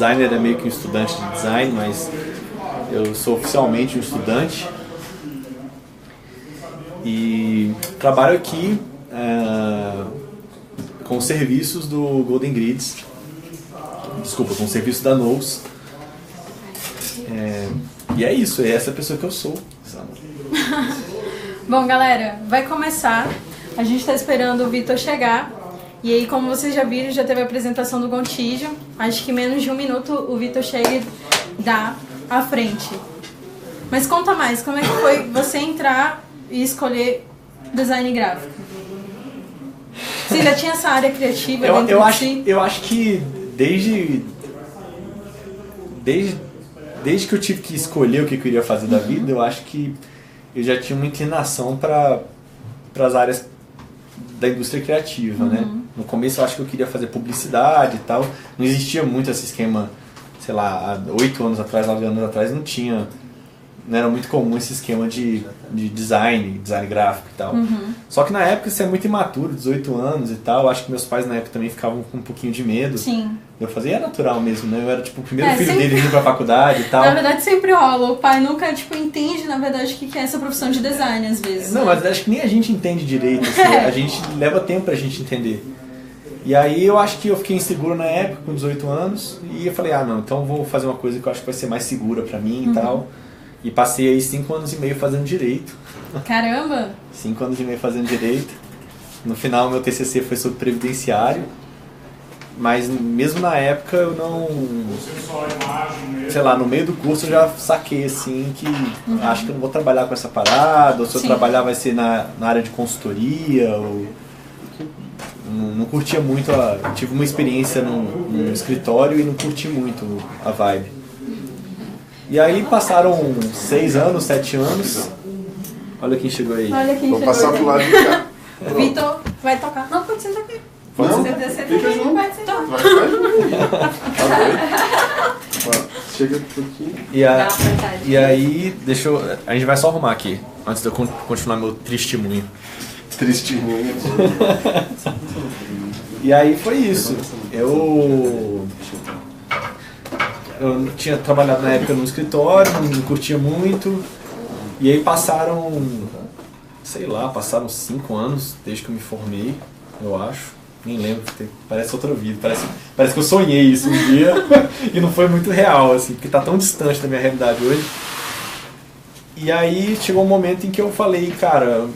designer é meio que um estudante de design, mas eu sou oficialmente um estudante. E trabalho aqui com os serviços do Golden Grids. Desculpa, com o serviço da Nous. E é isso, é essa pessoa que eu sou. Bom, galera, vai começar. A gente está esperando o Vitor chegar. E aí, como vocês já viram, já teve a apresentação do Gontijo. Acho que menos de um minuto o Vitor chega e dá à frente. Mas conta mais, como é que foi você entrar e escolher design gráfico? Você já tinha essa área criativa dentro de si? Eu acho que desde que eu tive que escolher o que eu queria fazer da vida, eu acho que eu já tinha uma inclinação para as áreas da indústria criativa, né? No começo eu acho que eu queria fazer publicidade e tal. Não existia muito esse esquema, sei lá, há 8 anos atrás, 9 anos atrás, não era muito comum esse esquema de design gráfico e tal. Só que na época você é muito imaturo, 18 anos e tal. Acho que meus pais na época também ficavam com um pouquinho de medo. Sim. Eu fazia, é natural mesmo, né? Eu era tipo o primeiro filho dele indo pra faculdade e tal. Na verdade sempre rola, o pai nunca entende na verdade o que é essa profissão de design às vezes. Não, mas acho que nem a gente entende direito, assim, a gente leva tempo pra gente entender. E aí eu acho que eu fiquei inseguro na época, com 18 anos, e eu falei, não, então vou fazer uma coisa que eu acho que vai ser mais segura pra mim e tal. E passei aí 5 anos e meio fazendo direito. Caramba! 5 anos e meio fazendo direito. No final meu TCC foi sobre previdenciário. Mas mesmo na época eu não... Sei lá, no meio do curso eu já saquei assim que acho que eu não vou trabalhar com essa parada, ou se eu trabalhar vai ser na área de consultoria, ou... Não curtia muito, tive uma experiência no escritório e não curti muito a vibe. E aí passaram 6 anos, 7 anos. Olha quem chegou aí. Vou passar pro lado de cá. Vitor vai tocar. Não, pode sentar aqui. Pode Não, Você fica junto. pode sentar. Vai ficar junto. Chega um pouquinho. E aí, a gente vai só arrumar aqui, antes de eu continuar meu testemunho. Tristinho. E aí foi isso. Eu tinha trabalhado na época no escritório, não curtia muito. E aí passaram 5 anos desde que eu me formei, eu acho. Nem lembro, parece outra vida. Parece que eu sonhei isso um dia e não foi muito real, assim, porque tá tão distante da minha realidade hoje. E aí chegou um momento em que eu falei, cara,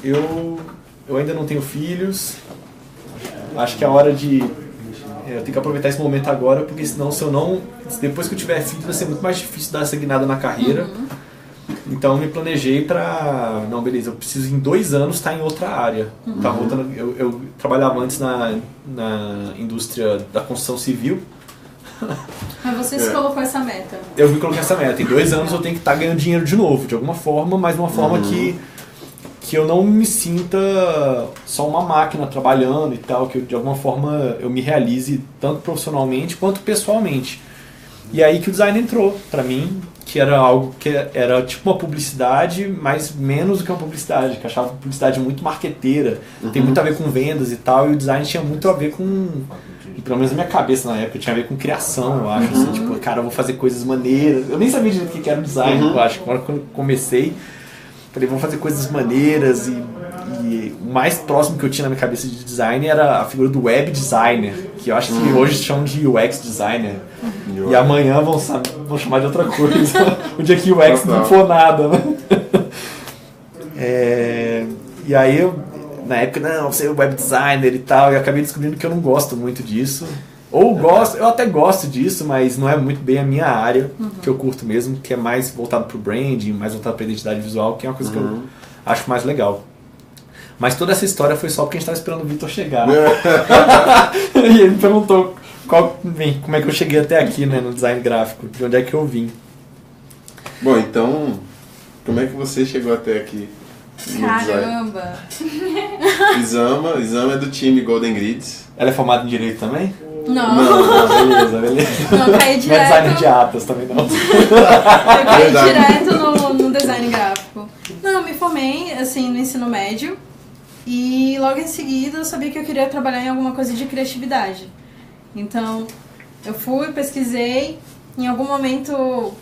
eu ainda não tenho filhos, acho que é a hora de... Eu tenho que aproveitar esse momento agora, porque senão depois que eu tiver filho vai ser muito mais difícil dar essa guinada na carreira. Então eu me planejei pra... Não, beleza, eu preciso em 2 anos estar em outra área. Tá voltando, eu trabalhava antes na indústria da construção civil. Mas você se colocou essa meta? Eu me coloquei essa meta. Em 2 anos eu tenho que estar ganhando dinheiro de novo, de alguma forma, mas de uma forma que eu não me sinta só uma máquina trabalhando e tal, que de alguma forma eu me realize tanto profissionalmente quanto pessoalmente. E aí que o design entrou pra mim, que era algo que era tipo uma publicidade, mas menos do que uma publicidade, que eu achava publicidade muito marqueteira, tem muito a ver com vendas e tal, e o design tinha muito a ver com, pelo menos na minha cabeça na época, tinha a ver com criação, eu acho, assim, tipo, cara, eu vou fazer coisas maneiras, eu nem sabia direito o que era o design, eu acho, quando eu comecei, falei, vamos fazer coisas maneiras e o mais próximo que eu tinha na minha cabeça de design era a figura do web designer, que eu acho que hoje chamam de UX designer. E amanhã vão chamar de outra coisa, o dia que o UX não for nada, né? E aí eu, na época, não, você é web designer e tal, e acabei descobrindo que eu não gosto muito disso. Eu até gosto disso, mas não é muito bem a minha área, que eu curto mesmo, que é mais voltado pro branding, mais voltado pra identidade visual, que é uma coisa que eu acho mais legal. Mas toda essa história foi só porque a gente estava esperando o Vitor chegar. E ele me perguntou como é que eu cheguei até aqui, né, no design gráfico, de onde é que eu vim. Bom, então, como é que você chegou até aqui? Caramba! Isama é do time Golden Grids. Ela é formada em Direito também? Não. Beleza. Não, caí direto. Não é designer de atas também não. Eu caí direto no design gráfico. Não, eu me formei, assim, no ensino médio. E logo em seguida eu sabia que eu queria trabalhar em alguma coisa de criatividade. Então, Eu fui, pesquisei, em algum momento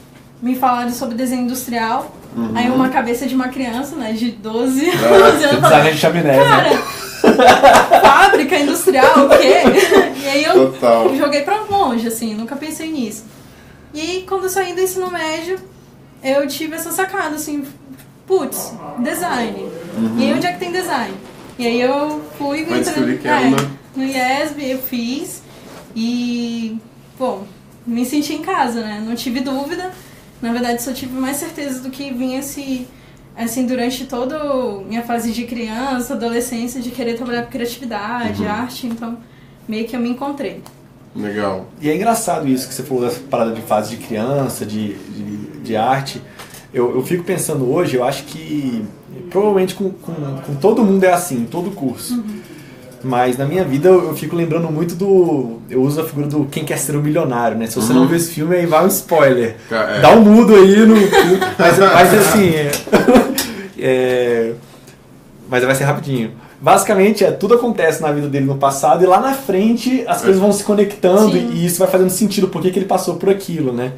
me falaram sobre desenho industrial, aí uma cabeça de uma criança, né, de 12 anos, designer de chaminé, cara, né? fábrica industrial, o quê? E aí eu Total. joguei pra longe, assim, nunca pensei nisso. E aí, quando eu saí do ensino médio, eu tive essa sacada, assim, putz, design. E aí, onde é que tem design? E aí eu fui... no IESB, eu fiz e, bom, me senti em casa, né? Não tive dúvida. Na verdade, só tive mais certeza do que vinha assim, durante toda a minha fase de criança, adolescência, de querer trabalhar com criatividade, arte, então meio que eu me encontrei. Legal. E é engraçado isso que você falou dessa parada de fase de criança, de arte. Eu fico pensando hoje, eu acho que provavelmente com todo mundo é assim, em todo curso. Mas na minha vida eu fico lembrando muito eu uso a figura do Quem Quer Ser um Milionário, né? Se você não viu esse filme, aí vai um spoiler. Dá um mudo aí no... mas assim... mas vai ser rapidinho. Basicamente, tudo acontece na vida dele no passado e lá na frente as coisas vão se conectando e isso vai fazendo sentido porque que ele passou por aquilo, né?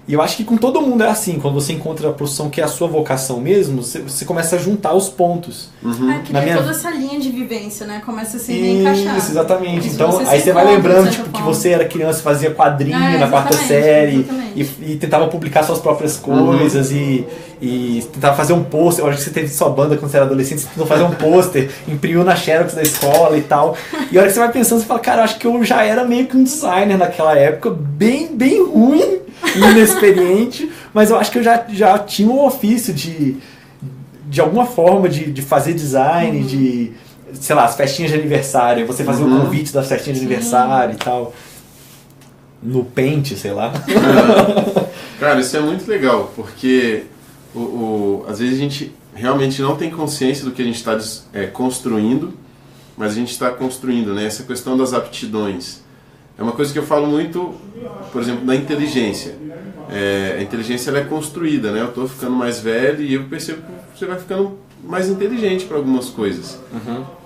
E eu acho que com todo mundo é assim, quando você encontra a profissão que é a sua vocação mesmo, você começa a juntar os pontos. Cria toda essa linha de vivência, né? Começa a se reencaixar. Isso, exatamente. Então, aí você vai lembrando tipo, que você era criança, fazia quadrinho na quarta série e tentava publicar suas próprias coisas e tentava fazer um pôster. Eu acho que você teve sua banda quando você era adolescente, você tentou fazer um pôster, imprimiu na Xerox da escola e tal. E a hora que você vai pensando, você fala, cara, eu acho que eu já era meio que um designer naquela época, bem ruim, inexperiente, mas eu acho que eu já tinha um ofício de alguma forma de fazer design, de, sei lá, as festinhas de aniversário, você fazer o convite das festinhas de aniversário e tal, no Paint, sei lá. Cara, isso é muito legal, porque às vezes a gente realmente não tem consciência do que a gente está construindo, mas a gente está construindo, né? Essa questão das aptidões. É uma coisa que eu falo muito, por exemplo, da inteligência. A inteligência ela é construída, né? Eu estou ficando mais velho e eu percebo que você vai ficando mais inteligente para algumas coisas.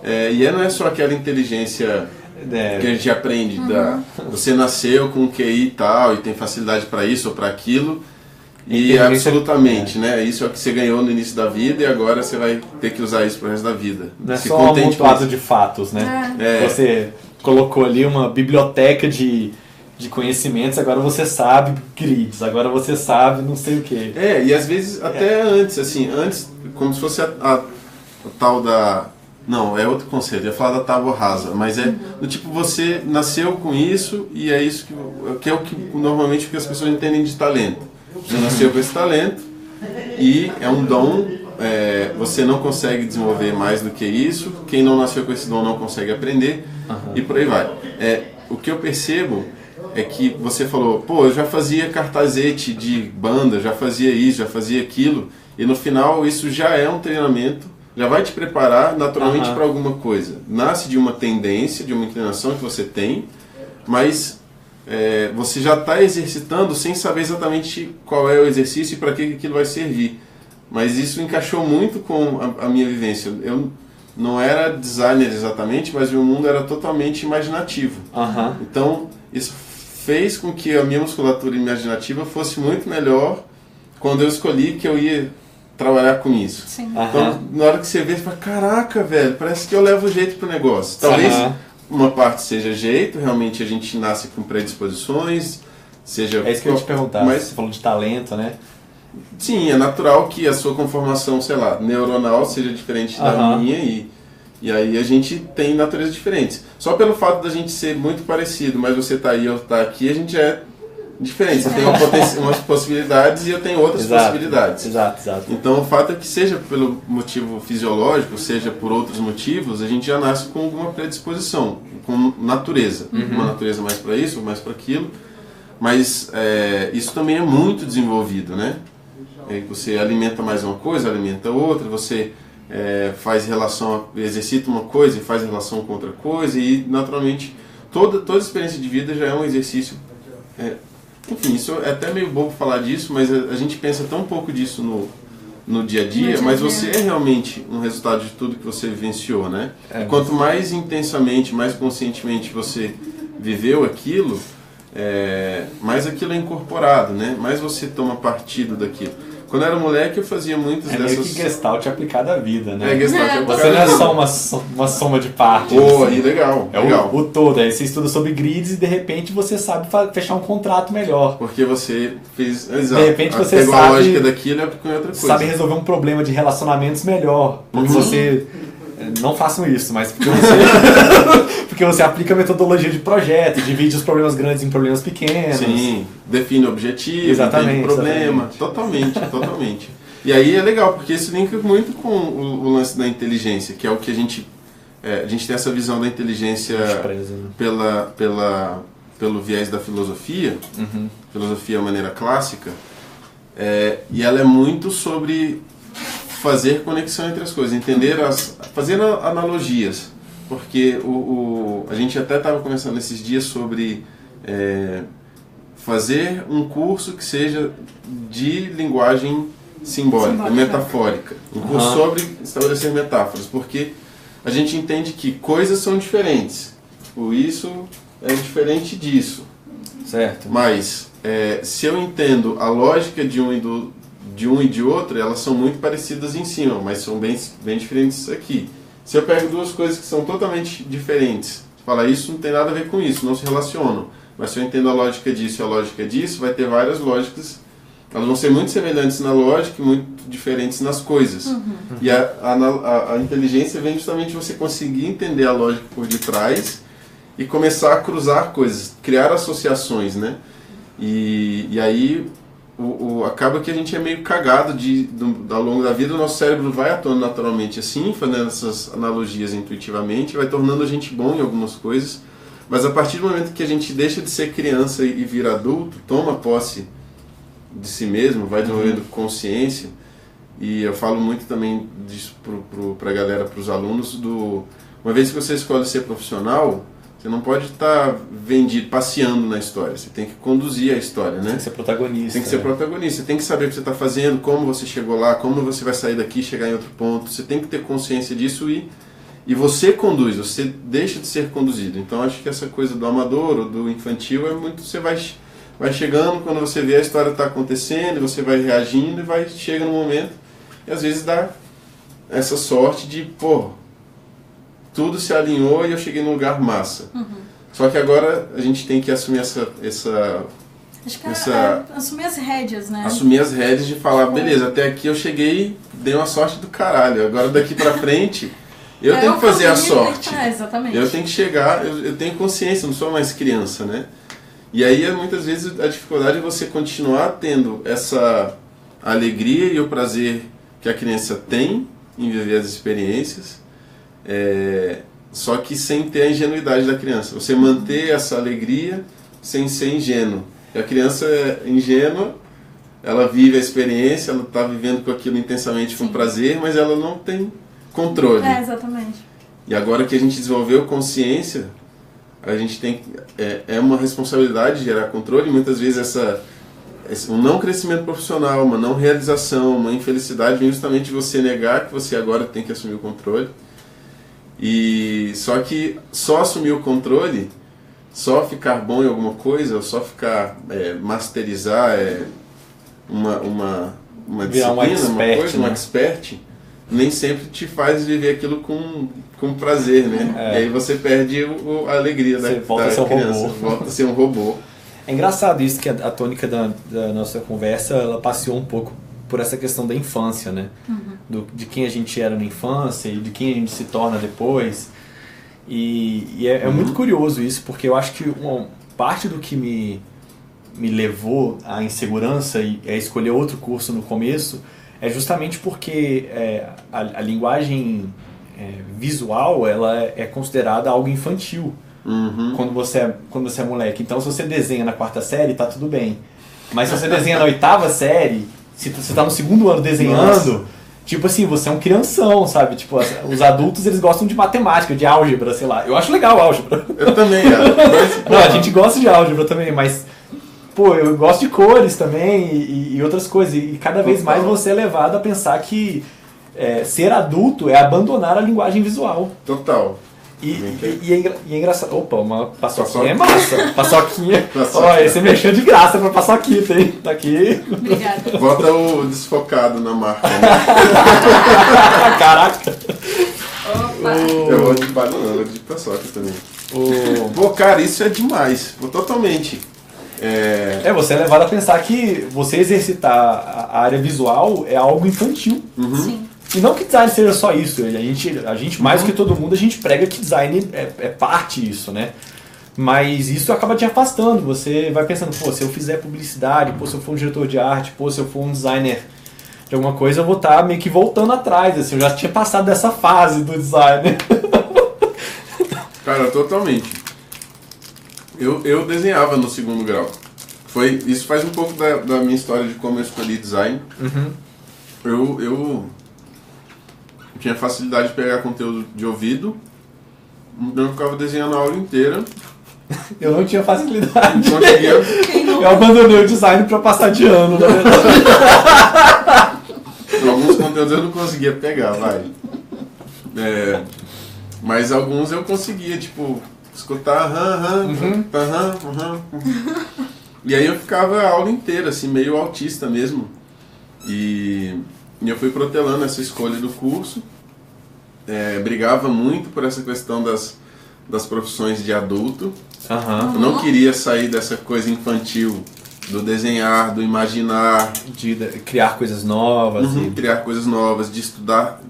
E não é só aquela inteligência que a gente aprende. Você nasceu com QI e tal, e tem facilidade para isso ou para aquilo, e absolutamente, né? Isso é o que você ganhou no início da vida e agora você vai ter que usar isso para o resto da vida. Não é só um amontoado de fatos, né? Você colocou ali uma biblioteca de conhecimentos, agora você sabe grids, agora você sabe não sei o que. E às vezes até antes, como se fosse a tal da... Não, é outro conceito, eu ia falar da tábua rasa, mas do tipo, você nasceu com isso e é isso que é o que normalmente as pessoas entendem de talento. Você nasceu com esse talento e é um dom, você não consegue desenvolver mais do que isso, quem não nasceu com esse dom não consegue aprender e por aí vai. O que eu percebo é que você falou, pô, eu já fazia cartazete de banda, já fazia isso, já fazia aquilo, e no final isso já é um treinamento, já vai te preparar naturalmente para alguma coisa. Nasce de uma tendência, de uma inclinação que você tem, mas você já está exercitando sem saber exatamente qual é o exercício e para que aquilo vai servir. Mas isso encaixou muito com a minha vivência. Eu não era designer exatamente, mas o meu mundo era totalmente imaginativo. Então, isso fez com que a minha musculatura imaginativa fosse muito melhor quando eu escolhi que eu ia trabalhar com isso. Então, na hora que você vê, você fala, caraca, velho, parece que eu levo jeito pro negócio. Talvez uma parte seja jeito, realmente a gente nasce com predisposições, seja... É isso que eu ia te perguntar, mas você falou de talento, né? Sim, é natural que a sua conformação, sei lá, neuronal seja diferente da minha e aí a gente tem naturezas diferentes. Só pelo fato da gente ser muito parecido, mas você tá aí, eu tá aqui, a gente é diferente. Você tem umas possibilidades e eu tenho outras possibilidades. Exato. Então o fato é que seja pelo motivo fisiológico, seja por outros motivos, a gente já nasce com alguma predisposição, com natureza. Uma natureza mais para isso, mais para aquilo. Mas isso também é muito desenvolvido, né? Você alimenta mais uma coisa, alimenta outra, você faz relação, exercita uma coisa e faz relação com outra coisa e naturalmente toda experiência de vida já é um exercício. Enfim, isso é até meio bobo falar disso, mas a gente pensa tão pouco disso no dia a dia, mas você é realmente um resultado de tudo que você vivenciou, né? Quanto mais intensamente, mais conscientemente você viveu aquilo, mais aquilo é incorporado, né? Mais você toma partido daquilo. Quando eu era moleque, eu fazia muitas dessas... meio que Gestalt aplicado à vida, né? Gestalt aplicado Você não é só uma soma de partes. Aí, legal. Legal. O todo. Aí você estuda sobre grids e de repente você sabe fechar um contrato melhor. Porque você fez... Exato. De repente você pegou sabe... a lógica daquilo e aplicou em outra coisa. Sabe resolver um problema de relacionamentos melhor. Porque você... Não façam isso, mas porque você aplica a metodologia de projeto, divide os problemas grandes em problemas pequenos. Sim, define o objetivo, exatamente, define o problema. Exatamente. Totalmente. E aí é legal, porque isso linka muito com o lance da inteligência, que é o que a gente tem essa visão da inteligência pelo viés da filosofia, filosofia de maneira clássica, e ela é muito sobre fazer conexão entre as coisas, fazer analogias, porque a gente até estava conversando esses dias sobre fazer um curso que seja de linguagem simbólica. Metafórica, um curso sobre estabelecer metáforas, porque a gente entende que coisas são diferentes, isso é diferente disso, certo? Mas se eu entendo a lógica de um e de outro, elas são muito parecidas em cima, mas são bem diferentes aqui. Se eu pego duas coisas que são totalmente diferentes, falar isso não tem nada a ver com isso, não se relacionam, mas se eu entendo a lógica disso e a lógica disso, vai ter várias lógicas, elas vão ser muito semelhantes na lógica e muito diferentes nas coisas. E a inteligência vem justamente de você conseguir entender a lógica por detrás e começar a cruzar coisas, criar associações, né? E aí acaba que a gente é meio cagado ao longo da vida, o nosso cérebro vai atuando naturalmente assim, fazendo essas analogias intuitivamente, vai tornando a gente bom em algumas coisas, mas a partir do momento que a gente deixa de ser criança e vira adulto, toma posse de si mesmo, vai desenvolvendo consciência, e eu falo muito também disso para a galera, para os alunos, uma vez que você escolhe ser profissional, você não pode estar passeando na história. Você tem que conduzir a história, né? Tem que ser protagonista. Tem que ser protagonista. Você tem que saber o que você está fazendo, como você chegou lá, como você vai sair daqui e chegar em outro ponto. Você tem que ter consciência disso e você conduz, você deixa de ser conduzido. Então acho que essa coisa do amador ou do infantil é muito... Você vai chegando, quando você vê a história está acontecendo, e você vai reagindo e chega no momento e às vezes dá essa sorte de, tudo se alinhou e eu cheguei num lugar massa. Só que agora a gente tem que assumir assumir as rédeas, né? Assumir as rédeas de falar, beleza, até aqui eu cheguei, dei uma sorte do caralho. Agora daqui pra frente, eu tenho que fazer a sorte. Exatamente. Eu tenho que chegar, eu tenho consciência, eu não sou mais criança, né? E aí, muitas vezes, a dificuldade é você continuar tendo essa alegria e o prazer que a criança tem em viver as experiências, só que sem ter a ingenuidade da criança. Você manter essa alegria sem ser ingênuo. E a criança é ingênua, ela vive a experiência, ela está vivendo com aquilo intensamente com prazer, mas ela não tem controle. Exatamente. E agora que a gente desenvolveu consciência, a gente tem uma responsabilidade de gerar controle, e muitas vezes um não crescimento profissional, uma não realização, uma infelicidade vem justamente de você negar que você agora tem que assumir o controle. E só que só assumir o controle, só ficar bom em alguma coisa, ou só ficar masterizar uma disciplina, um expert, nem sempre te faz viver aquilo com prazer, né? E aí você perde a alegria da criança, volta a ser um robô. É engraçado isso, que a tônica da nossa conversa, ela passeou um pouco por essa questão da infância, né? De quem a gente era na infância e de quem a gente se torna depois. E é muito curioso isso, porque eu acho que uma parte do que me levou à insegurança e a escolher outro curso no começo é justamente porque a linguagem visual, ela é considerada algo infantil quando você é moleque. Então, se você desenha na 4ª série, tá tudo bem. Mas se você desenha na 8ª série, se você tá no 2º ano desenhando, tipo assim, você é um crianção, sabe? Tipo, os adultos, eles gostam de matemática, de álgebra, sei lá. Eu acho legal álgebra. Eu também, Não, a gente gosta de álgebra também, mas... eu gosto de cores também e outras coisas. E cada vez mais você é levado a pensar que ser adulto é abandonar a linguagem visual. Total. E é engraçado. Opa, uma paçoquinha é Paçoca. massa. Paçoquinha. Paçoca. Olha, você mexeu de graça pra paçoquita, hein? Tá aqui. Obrigada. Bota o desfocado na marca. Né? Caraca. Opa. Eu vou de banana, eu vou de paçoca também. Pô, cara, isso é demais. Pô, totalmente. Você é levado a pensar que você exercitar a área visual é algo infantil. Sim. E não que design seja só isso. A gente mais do que todo mundo, a gente prega que design é parte disso, né? Mas isso acaba te afastando. Você vai pensando, pô, se eu fizer publicidade, pô, se eu for um diretor de arte, pô, se eu for um designer de alguma coisa, eu vou estar meio que voltando atrás. Assim, eu já tinha passado dessa fase do design. Cara, totalmente. Eu desenhava no segundo grau. Isso faz um pouco da minha história de como eu escolhi design. Eu tinha facilidade de pegar conteúdo de ouvido, então eu ficava desenhando a aula inteira. Eu não tinha facilidade. Não conseguia. Eu abandonei o design pra passar de ano, na verdade. Alguns conteúdos eu não conseguia pegar, vai. Mas alguns eu conseguia, tipo, escutar E aí eu ficava a aula inteira, assim, meio autista mesmo. E eu fui protelando essa escolha do curso. Brigava muito por essa questão das profissões de adulto. Eu não queria sair dessa coisa infantil, do desenhar, do imaginar. De criar coisas novas. Criar coisas novas, de estudar.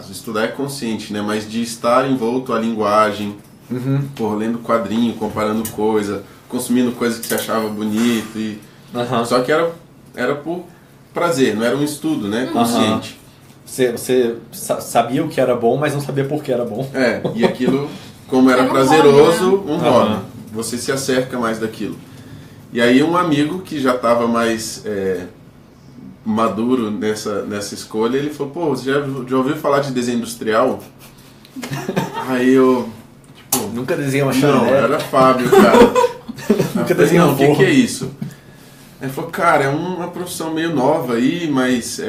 Estudar é consciente, né? Mas de estar envolto à linguagem, lendo quadrinho, comparando coisa, consumindo coisas que você achava bonito. Só que era por prazer, não era um estudo, né? Consciente. Você sabia o que era bom, mas não sabia por que era bom. E aquilo, como era prazeroso, um hobby. Você se acerca mais daquilo. E aí um amigo que já estava mais maduro nessa escolha, ele falou, pô, você já ouviu falar de desenho industrial? Aí eu, tipo... Nunca desenhei uma Não, chanelera. era Fábio, cara. Nunca desenhei um o forro. que é isso? Ele falou, cara, é uma profissão meio nova aí, mas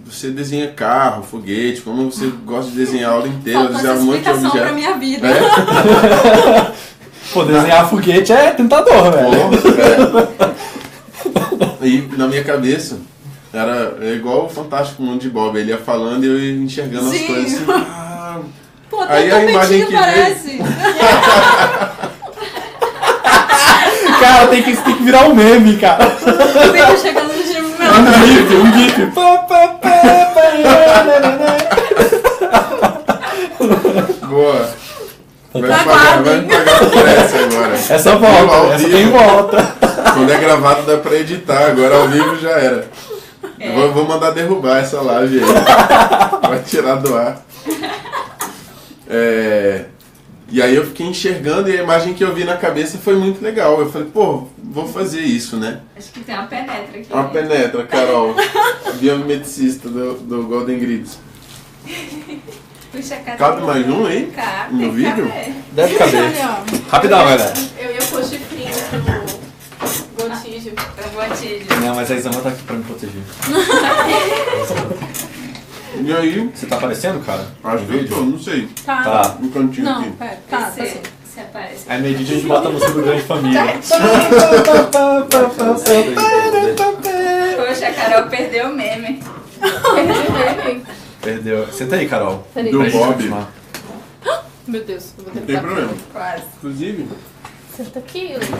você desenha carro, foguete, como você gosta de desenhar a aula inteira, Falta desenhar essa um monte de explicação pra objetos. minha vida. Pô, desenhar foguete é tentador, velho. E na minha cabeça, era igual o Fantástico Mundo de Bob, ele ia falando e eu ia enxergando as Sim. coisas assim. Pô, Aí até a o imagem tapetinho que parece. Cara, tem que virar um meme, cara. O Vitor chegando no gym. Um gif. Boa. Vai Aguardem. pagar por essa agora. Essa volta, essa tem volta. Quando é gravado dá pra editar, agora ao vivo já era. Vou mandar derrubar essa live aí. Vai tirar do ar. E aí eu fiquei enxergando e a imagem que eu vi na cabeça foi muito legal. Eu falei, pô, vou fazer isso, né? Acho que tem uma penetra aqui. Uma penetra, Carol, biomedicista do Golden Grids. Puxa, cadê? Cabe mais um aí? Cabe, No tem que vídeo? caber. Deve caber. Olha, ó. Rapidão, galera. Eu ia pôr chifrinho pro Gontijo. Pro Gontijo. Não, mas a Isama tá aqui pra me proteger. E aí, Você tá aparecendo, cara? acho que eu tô, não sei. Tá. Tá. Um cantinho Não, aqui. pera. Tá, tá sim. Você aparece. Aí no edit a gente bota a música do Grande Família. Poxa, a Carol perdeu o meme. Perdeu o meme. Perdeu. Senta aí, Carol. Peraí. Do Pra gente Bob. continuar. Meu Deus, eu vou Não ter tem problema. Quase. Inclusive, Senta aqui, Luiz.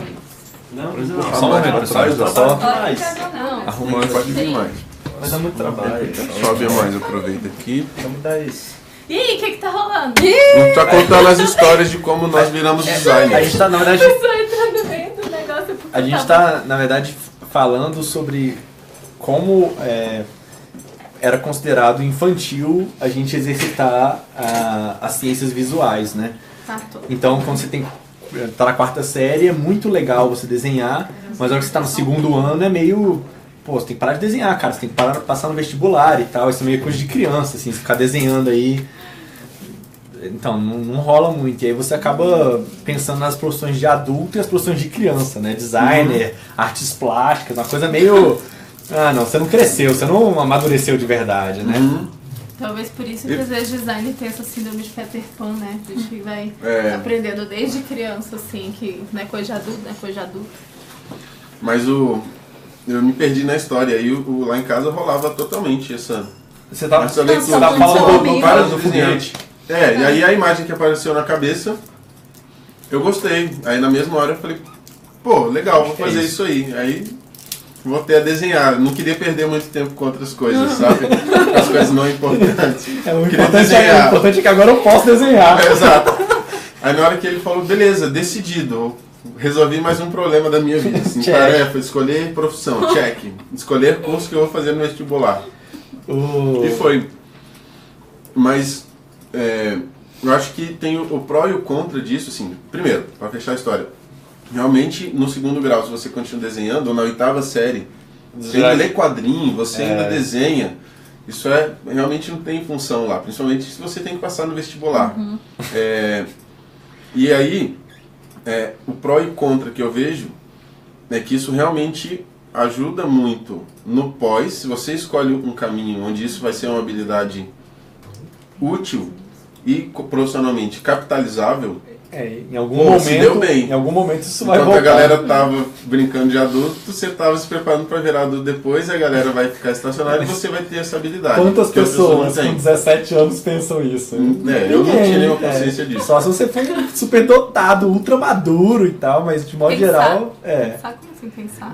não, Só um momento, pessoal. A gente tá só Olha, não casou não. arrumando pode vir aqui. mais. Mas dá muito trabalho. Sobe mais, aproveita aqui. Vamos dar isso. E aí, o que tá rolando? Não tá contando as histórias de como nós viramos A designers. gente tá, na verdade, Eu tô entrando dentro do negócio. a gente tá, na verdade, falando sobre como era considerado infantil a gente exercitar as ciências visuais, né? Tá, tô. Então, quando você tá na quarta série, é muito legal você desenhar, mas a hora que você tá no segundo ano é meio... Pô, você tem que parar de desenhar, cara. Você tem que passar no vestibular e tal. Isso é meio coisa de criança, assim. Você ficar desenhando aí... Então, não rola muito. E aí você acaba pensando nas profissões de adulto e as profissões de criança, né? Designer, artes plásticas, uma coisa meio... Ah, não, você não cresceu, você não amadureceu de verdade, né? Talvez por isso que às vezes design tem essa síndrome de Peter Pan, né? A gente vai aprendendo desde criança, assim, que não é coisa de adulto, não é coisa de adulto. Mas eu me perdi na história, aí lá em casa rolava totalmente essa Você tá leitura. você tá falando várias do foguete. E aí a imagem que apareceu na cabeça, eu gostei. Aí na mesma hora eu falei, pô, legal, vou fazer isso aí. Aí voltei a desenhar. Não queria perder muito tempo com outras coisas, sabe? As coisas não importantes. O importante é que agora eu posso desenhar. Exato. Aí na hora que ele falou, beleza, decidido. Resolvi mais um problema da minha vida. Assim, tarefa, escolher profissão, check. Escolher curso que eu vou fazer no vestibular. E foi. Mas eu acho que tem o pró e o contra disso, assim. Primeiro, para fechar a história. Realmente, no segundo grau, se você continua desenhando, ou na 8ª série, você ainda lê quadrinho, você ainda desenha. Isso realmente não tem função lá, principalmente se você tem que passar no vestibular. E aí, o pró e o contra que eu vejo é que isso realmente ajuda muito no pós. Se você escolhe um caminho onde isso vai ser uma habilidade útil e profissionalmente capitalizável, em algum momento, se deu bem. Em algum momento isso vai voltar. Enquanto a galera tava brincando de adulto, você tava se preparando para virar adulto depois, e a galera vai ficar estacionada e você vai ter essa habilidade. Quantas pessoas com 17 anos pensam isso? Eu não tinha nenhuma consciência disso. Só se você for super dotado, ultra maduro e tal, mas de modo geral... Sabe como assim pensar?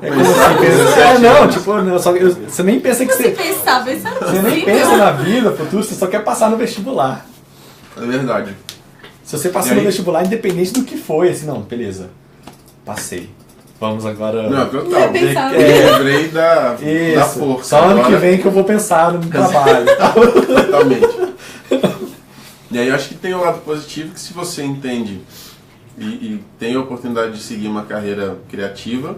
Você nem pensa que você... Você nem pensa na vida, futuro, você só quer passar no vestibular. É verdade. Se você passou no vestibular, independente do que foi, assim, não, beleza, passei. Vamos agora... Não, total. Lembrei da força. Só ano que vem que eu vou pensar no trabalho. Totalmente. E aí eu acho que tem um lado positivo que se você entende e tem a oportunidade de seguir uma carreira criativa,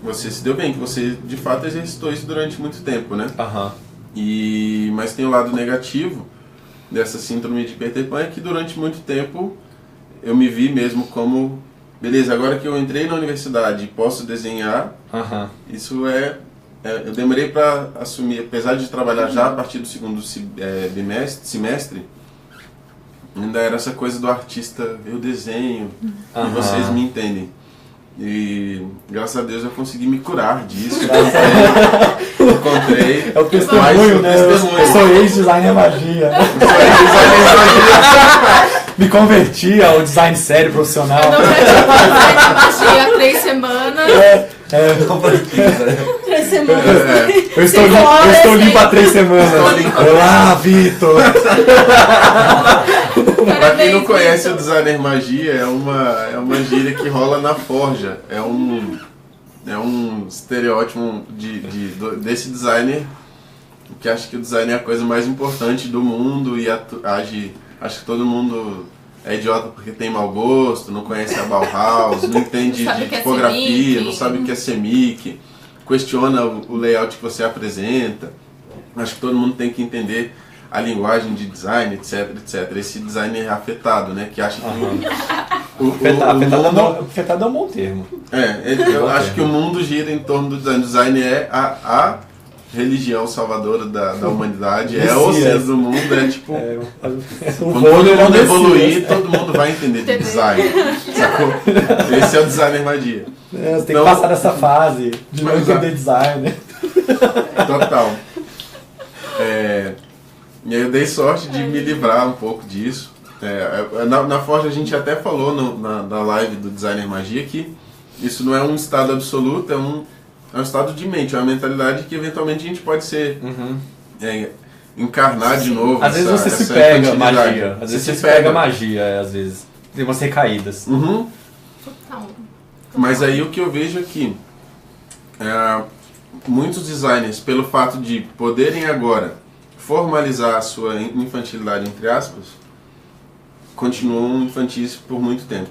você se deu bem, que você de fato exercitou isso durante muito tempo, né? Mas tem o lado negativo dessa síndrome de Peter Pan, é que durante muito tempo eu me vi mesmo como, beleza, agora que eu entrei na universidade e posso desenhar, isso eu demorei para assumir, apesar de trabalhar já a partir do segundo semestre, ainda era essa coisa do artista, eu desenho, e vocês me entendem. E graças a Deus eu consegui me curar disso. Encontrei. É o testemunho, né? Eu sou ex-designer magia. Me converti ao design sério profissional. Eu não pratico magia há 3 semanas. 3 semanas. Eu estou limpo há 3 semanas. Olá, Vitor! Pra quem não conhece o designer magia, é uma gíria que rola na forja. É um estereótipo desse designer que acha que o design é a coisa mais importante do mundo e acha que todo mundo é idiota porque tem mau gosto, não conhece a Bauhaus, não entende de tipografia, não sabe o que é CMYK, questiona o layout que você apresenta. Acho que todo mundo tem que entender a linguagem de design, etc, etc. Esse designer afetado, né, que acha que afetado é um bom termo. Eu acho que o mundo gira em torno do design. O design é a religião salvadora da humanidade, o centro do mundo, quando todo mundo evoluir, todo mundo vai entender de design, sacou? Esse é o designer magia. Você tem que passar dessa fase de não entender design. Total. E aí eu dei sorte de me livrar um pouco disso. Na Forja a gente até falou na live do Designer Magia que isso não é um estado absoluto, é um estado de mente, é uma mentalidade que eventualmente a gente pode ser encarnar de novo. Às vezes você se pega magia, às vezes você se pega magia, às vezes tem umas recaídas. Mas aí o que eu vejo é que muitos designers, pelo fato de poderem agora formalizar a sua infantilidade, entre aspas, continuam infantis por muito tempo.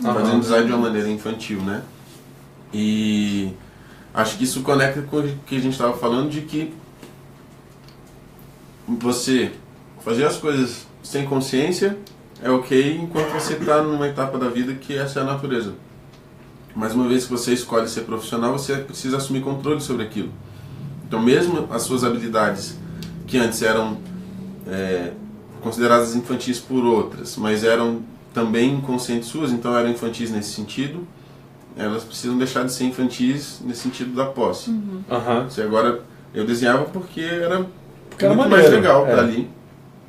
Fazendo design de uma maneira infantil, né? E acho que isso conecta com o que a gente estava falando, de que você fazer as coisas sem consciência é ok, enquanto você está numa etapa da vida que essa é a natureza. Mas uma vez que você escolhe ser profissional, você precisa assumir controle sobre aquilo. Então mesmo as suas habilidades, que antes eram consideradas infantis por outras, mas eram também inconscientes suas, então eram infantis nesse sentido, elas precisam deixar de ser infantis nesse sentido da posse. Se agora eu desenhava porque era muito maneiro, mais legal estar ali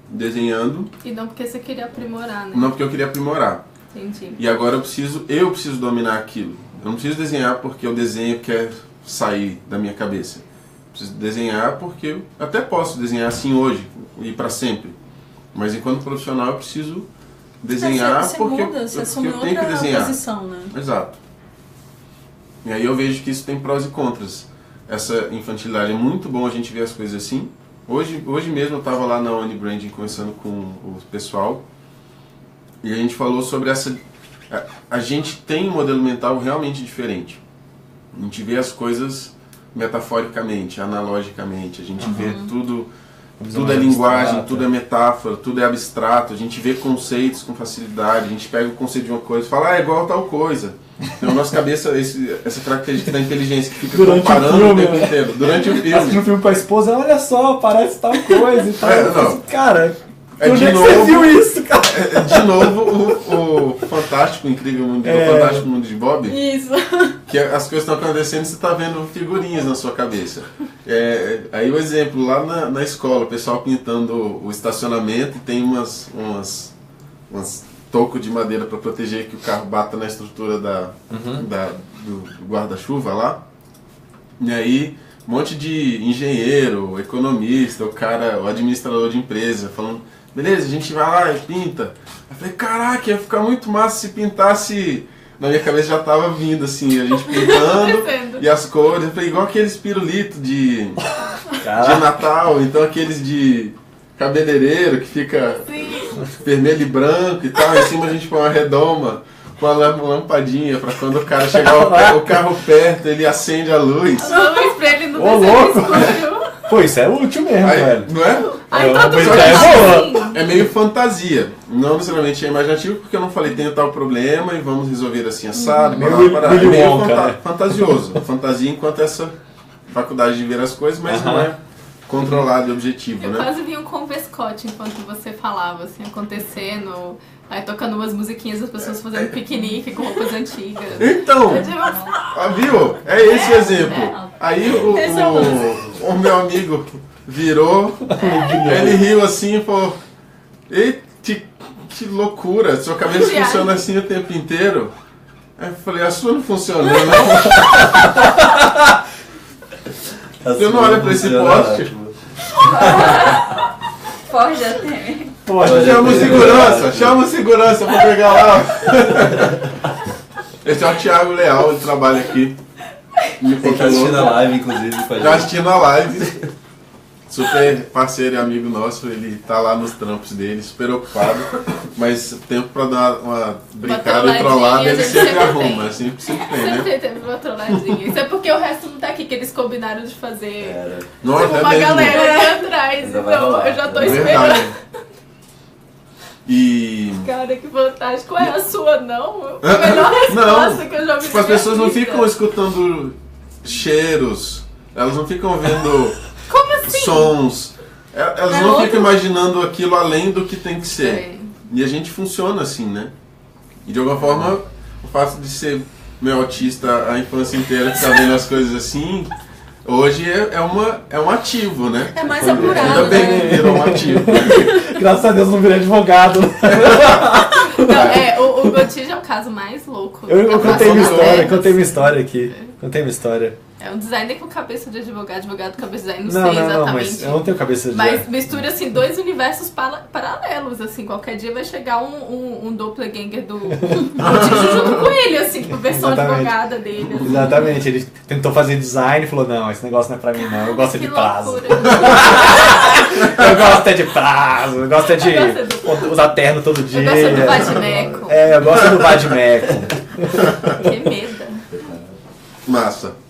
desenhando. E não porque você queria aprimorar, né? Não porque eu queria aprimorar. Entendi. E agora eu preciso dominar aquilo. Eu não preciso desenhar porque o desenho quer sair da minha cabeça. Eu preciso desenhar porque eu até posso desenhar assim hoje e para sempre. Mas enquanto profissional eu preciso desenhar você porque, muda, você porque assume eu tenho que outra desenhar. posição, né? Exato. E aí eu vejo que isso tem prós e contras. Essa infantilidade é muito bom a gente ver as coisas assim. Hoje mesmo eu estava lá na Oni Branding conversando com o pessoal e a gente falou sobre essa... A gente tem um modelo mental realmente diferente. A gente vê as coisas metaforicamente, analogicamente. A gente vê tudo é linguagem, tudo é metáfora, tudo é abstrato. A gente vê conceitos com facilidade. A gente pega o conceito de uma coisa e fala, é igual a tal coisa. Então a nossa cabeça, essa característica da inteligência que fica comparando o tempo inteiro. Durante o filme. Assistindo um filme com a esposa, olha só, parece tal coisa e tal. Cara, onde é que você viu isso, cara? De novo, o Fantástico, Incrível Mundo, o Fantástico Mundo de Bob. Isso. Que as coisas estão acontecendo e você está vendo figurinhas na sua cabeça. Aí o exemplo, lá na escola, o pessoal pintando o estacionamento, tem umas tocos de madeira para proteger que o carro bata na estrutura do guarda-chuva lá. E aí, um monte de engenheiro, economista, o administrador de empresa, falando, beleza, a gente vai lá e pinta. Eu falei, caraca, ia ficar muito massa se pintasse... Na minha cabeça já tava vindo, assim, a gente pintando e as cores. Eu falei, igual aqueles pirulitos de Natal, então aqueles de cabeleireiro que fica vermelho e branco e tal. Em cima a gente põe uma redoma com a lampadinha pra quando o cara chegar o carro perto, ele acende a luz. Luz pra ele não louco! escuro. Pô, isso é útil mesmo, velho. Não é? É meio fantasia. Não necessariamente é imaginativo, porque eu não falei, tenho tal problema e vamos resolver assim, assado. É meio fantasioso. Fantasia enquanto essa faculdade de ver as coisas, mas não é controlado e objetivo, Eu né? quase vi um converscote enquanto você falava, assim, acontecendo. Aí tocando umas musiquinhas das pessoas fazendo piquenique com roupas antigas. Então, viu? É esse o exemplo. Aí o meu amigo virou, ele riu assim e falou, eita, que loucura, sua cabeça funciona assim o tempo inteiro. Aí eu falei, a sua não funciona, não. Você não olha pra esse poste? Pode até. Chama o segurança pra pegar lá. Esse é o Thiago Leal, ele trabalha aqui. Ele tá assistindo a live, inclusive. Já assistindo a live. Super parceiro e amigo nosso, ele tá lá nos trampos dele, super ocupado. Mas tempo pra dar uma brincada e trollada, ele sempre arruma. Sempre tem, né? Sempre teve uma trolladinha. Isso é porque o resto não tá aqui, que eles combinaram de fazer Nossa, tipo, uma galera aqui atrás. Então eu já tô esperando. E... Cara, que fantástico. É a sua, não? A melhor resposta que eu já vi. Tipo, as pessoas não ficam escutando cheiros, elas não ficam vendo sons, elas não ficam imaginando aquilo além do que tem que ser. E a gente funciona assim, né? E de alguma forma, o fato de ser meu autista a infância inteira, ficar vendo as coisas assim, hoje é um ativo, né? É mais apurado, ainda bem que virou um ativo. Graças a Deus não virei advogado. Não, o Gontijo é o caso mais louco. Eu contei minha história aqui. Contei minha história. É um designer com cabeça de advogado com cabeça de designer, não sei Não, exatamente. mas eu não tenho cabeça de Mas mistura assim dois universos paralelos, assim, qualquer dia vai chegar um doppelganger do Gontijo junto com ele, assim, tipo, versão advogada dele. Assim. Exatamente, ele tentou fazer design e falou, não, esse negócio não é pra mim não, eu gosto de prazo. Eu gosto de prazo, eu gosto de usar terno todo dia. Eu gosto do vadimeco. Eu gosto do vadimeco. Que medo. Massa.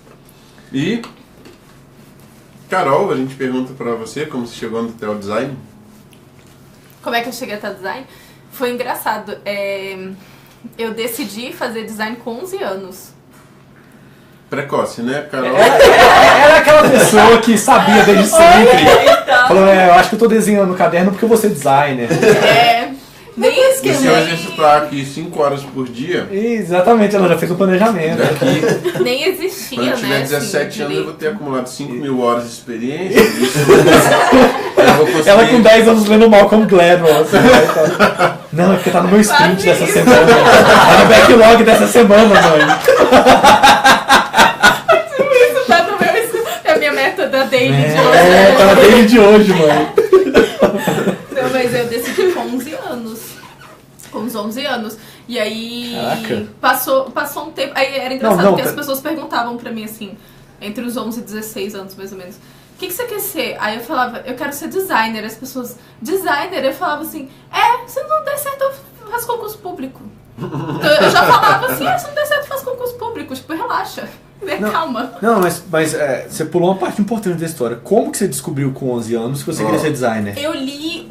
E, Carol, a gente pergunta pra você como você chegou no Tel Design. Como é que eu cheguei até design? Foi engraçado. Eu decidi fazer design com 11 anos. Precoce, né, Carol? Era aquela pessoa que sabia desde sempre. Falou, eu acho que eu tô desenhando no caderno porque eu vou ser designer. Nem E se eu exercitar aqui 5 horas por dia, Exatamente, ela já fez o planejamento. daqui, nem existia, quando eu tiver né? 17 assim, anos, eu vou direito. ter acumulado 5.000 horas de experiência. Isso, eu vou conseguir. Ela com 10 anos lendo Malcolm Gladwell. Assim, né? Não, é porque tá no meu sprint Quase dessa isso. semana. Tá no backlog dessa semana, mãe. Isso tá no meu... É a minha meta da daily de hoje. Tá na dele de hoje, mãe. Não, mas eu decidi com 11 anos. Com uns 11 anos. E aí Caraca. passou um tempo. Aí era engraçado Não, porque as tá- pessoas perguntavam pra mim assim, entre os 11 e 16 anos mais ou menos. O que você quer ser? Aí eu falava, eu quero ser designer. As pessoas, designer? Eu falava assim, se não der certo, eu faço concurso público. Então, eu já falava assim, se não der certo, eu faço concurso público. Tipo, relaxa, calma. Não, mas você pulou uma parte importante da história. Como que você descobriu com 11 anos que você queria ser designer? Eu li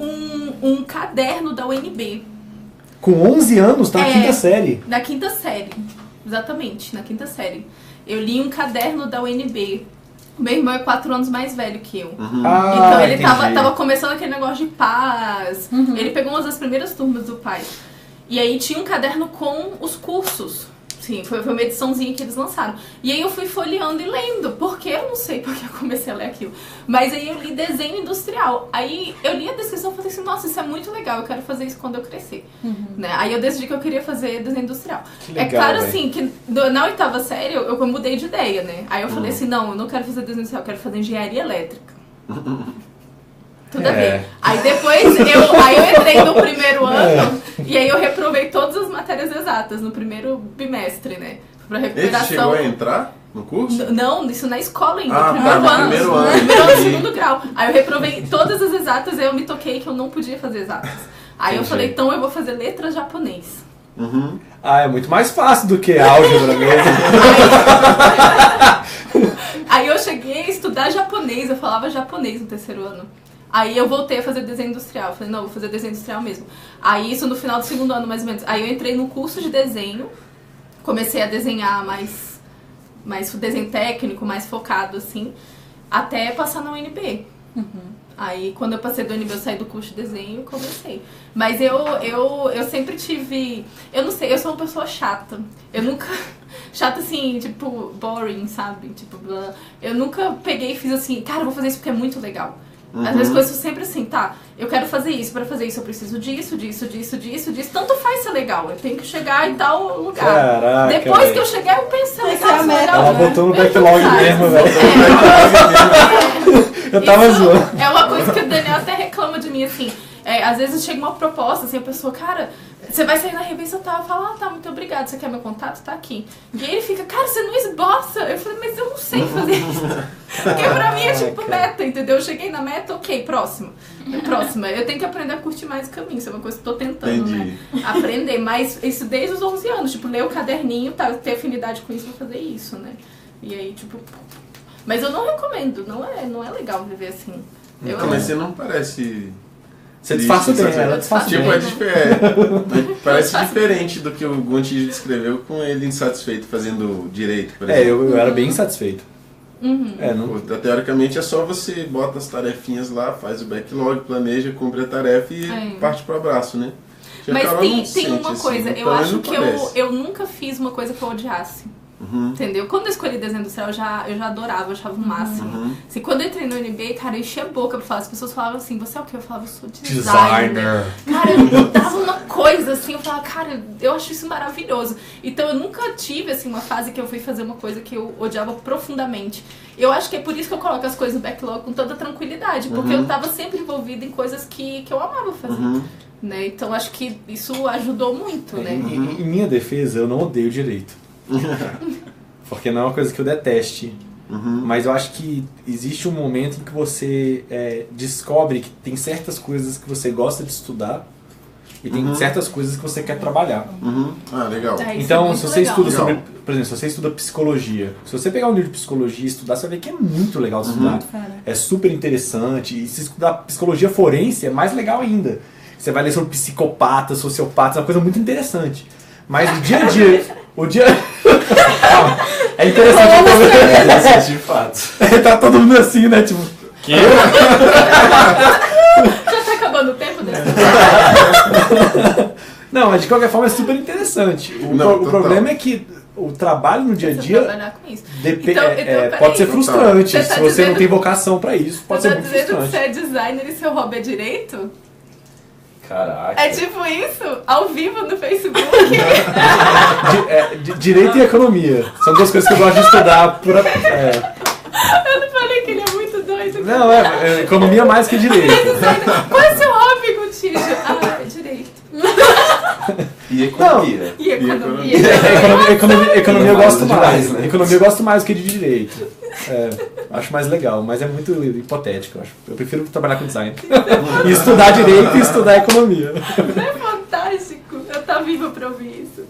um caderno da UNB. Com 11 anos, tá na quinta série. Na quinta série, exatamente, na quinta série. Eu li um caderno da UNB. Meu irmão é 4 anos mais velho que eu. Então ele tava começando aquele negócio de paz. Ele pegou uma das primeiras turmas do pai. E aí tinha um caderno com os cursos. Sim, foi uma ediçãozinha que eles lançaram. E aí eu fui folheando e lendo. Porque eu não sei porque eu comecei a ler aquilo. Mas aí eu li desenho industrial. Aí eu li a descrição e falei assim, nossa, isso é muito legal, eu quero fazer isso quando eu crescer. Né? Aí eu decidi que eu queria fazer desenho industrial. Que legal, é claro, véio. assim, que na 8ª série eu mudei de ideia, né? Aí eu falei assim, não, eu não quero fazer desenho industrial, eu quero fazer engenharia elétrica. Tudo a ver. Aí depois eu entrei no primeiro ano e aí eu reprovei todas as matérias exatas no primeiro bimestre, né? Pra Ele recuperação. chegou a entrar no curso? Não, isso na escola ainda, Ah, primeiro tá, ano. primeiro ano. Primeiro ano, segundo grau. Aí eu reprovei todas as exatas e eu me toquei que eu não podia fazer exatas. Aí eu Entendi. falei, então eu vou fazer letras japonês. Uhum. É muito mais fácil do que álgebra mesmo. Aí eu cheguei a estudar japonês, eu falava japonês no 3º ano. Aí eu voltei a fazer desenho industrial. Eu falei, não, vou fazer desenho industrial mesmo. Aí isso no final do 2º ano, mais ou menos. Aí eu entrei no curso de desenho, comecei a desenhar mais desenho técnico, mais focado, assim, até passar na UNB. Aí quando eu passei do UNB, eu saí do curso de desenho e comecei. Mas eu sempre tive... Eu não sei, eu sou uma pessoa chata. Eu nunca... Chata assim, tipo, boring, sabe? Tipo, blá. Eu nunca peguei e fiz assim, cara, eu vou fazer isso porque é muito legal. Às vezes coisas sempre assim, tá, eu quero fazer isso, pra fazer isso eu preciso disso. Tanto faz ser legal, eu tenho que chegar em tal lugar. Caraca, Depois véio. que eu chegar, eu penso, Essa é a legal, meta, legal. Ela né? botou no Eu backlog tanto faz. mesmo, velho. Eu tava Isso zoando. é uma coisa que o Daniel até reclama de mim, assim. Às vezes chega uma proposta, assim, a pessoa, cara, você vai sair na revista tal, eu falo, tá, muito obrigado, você quer meu contato? Tá aqui. E aí ele fica, cara, você não esboça. Eu falei, mas eu não sei fazer isso. Porque pra mim é tipo meta, entendeu? Eu cheguei na meta, ok, próxima. Eu tenho que aprender a curtir mais o caminho, isso é uma coisa que eu tô tentando, Entendi. né? Aprender, mas isso desde os 11 anos, tipo, ler o caderninho, tá, ter afinidade com isso, vou fazer isso, né? E aí, tipo... Mas eu não recomendo, não é legal viver assim. Mas você não parece... Você disfarça triste, bem, sabe? ela disfarça Tipo, bem. parece diferente do que o Gontijo descreveu com ele insatisfeito fazendo direito, por exemplo. Eu era bem insatisfeito. Não... Pô, teoricamente é só você bota as tarefinhas lá, faz o backlog, planeja, cumpre a tarefa e parte pro abraço, né? Já Mas Carol tem não sente uma assim, coisa, pelo eu menos acho não que parece. eu nunca fiz uma coisa que eu odiasse. Entendeu? Quando eu escolhi desenho industrial, eu já adorava, eu achava o máximo. Assim, quando eu entrei no UNB, cara, eu enchia a boca pra falar. As pessoas falavam assim, você é o quê? Eu falava, eu sou designer. Cara, eu dava uma coisa assim, eu falava, cara, eu acho isso maravilhoso. Então eu nunca tive, assim, uma fase que eu fui fazer uma coisa que eu odiava profundamente. Eu acho que é por isso que eu coloco as coisas no backlog com toda tranquilidade, porque eu tava sempre envolvida em coisas que eu amava fazer. Né? Então acho que isso ajudou muito, né? Em minha defesa, eu não odeio direito. Porque não é uma coisa que eu deteste. Mas eu acho que existe um momento em que você descobre que tem certas coisas que você gosta de estudar e tem certas coisas que você quer trabalhar. Ah, legal. Isso é Então, muito se você legal. estuda sobre, por exemplo, se você estuda psicologia, se você pegar um livro de psicologia e estudar, você vai ver que é muito legal estudar. É super interessante. E se estudar psicologia forense, é mais legal ainda. Você vai ler sobre psicopatas, sociopatas, é uma coisa muito interessante. Mas o dia a dia... É interessante. De fato. Tá todo mundo assim, né? Tipo, que? Já tá acabando o tempo desse? Não, mas de qualquer forma é super interessante. O Não, problema é que o trabalho no dia a Você dia trabalhar com isso. pode peraí. ser frustrante. Você tá Se você não dizendo- tem vocação pra isso, pode Você ser tá muito dizendo que frustrante. você é designer e seu hobby é direito? Caraca. É tipo isso? Ao vivo no Facebook? Direito e economia. São duas coisas que eu gosto de estudar. Eu não falei que ele é muito doido. Não, é economia mais que direito. Qual é o seu hobby, Gontijo? Ah, é direito. E economia. E economia. Economia eu gosto mais. Demais, né? Economia eu gosto mais do que de direito. Acho mais legal, mas é muito hipotético. Eu prefiro trabalhar com design. E estudar direito e estudar economia. Não é fantástico? Eu tô viva pra ouvir isso.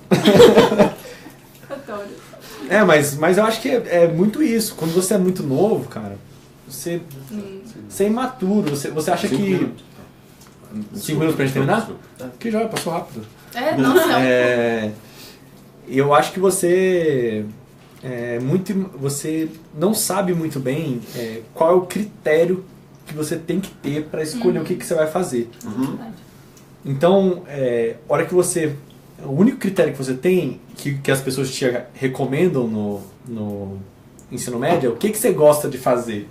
Adoro. Mas eu acho que é muito isso. Quando você é muito novo, cara, você é imaturo. Você acha que... 5 minutos pra gente terminar? Que joia, passou rápido. Nossa, Eu acho que você não sabe muito bem qual é o critério que você tem que ter para escolher o que você vai fazer. Então, a hora que você... O único critério que você tem, que as pessoas te recomendam no ensino médio, é o que você gosta de fazer.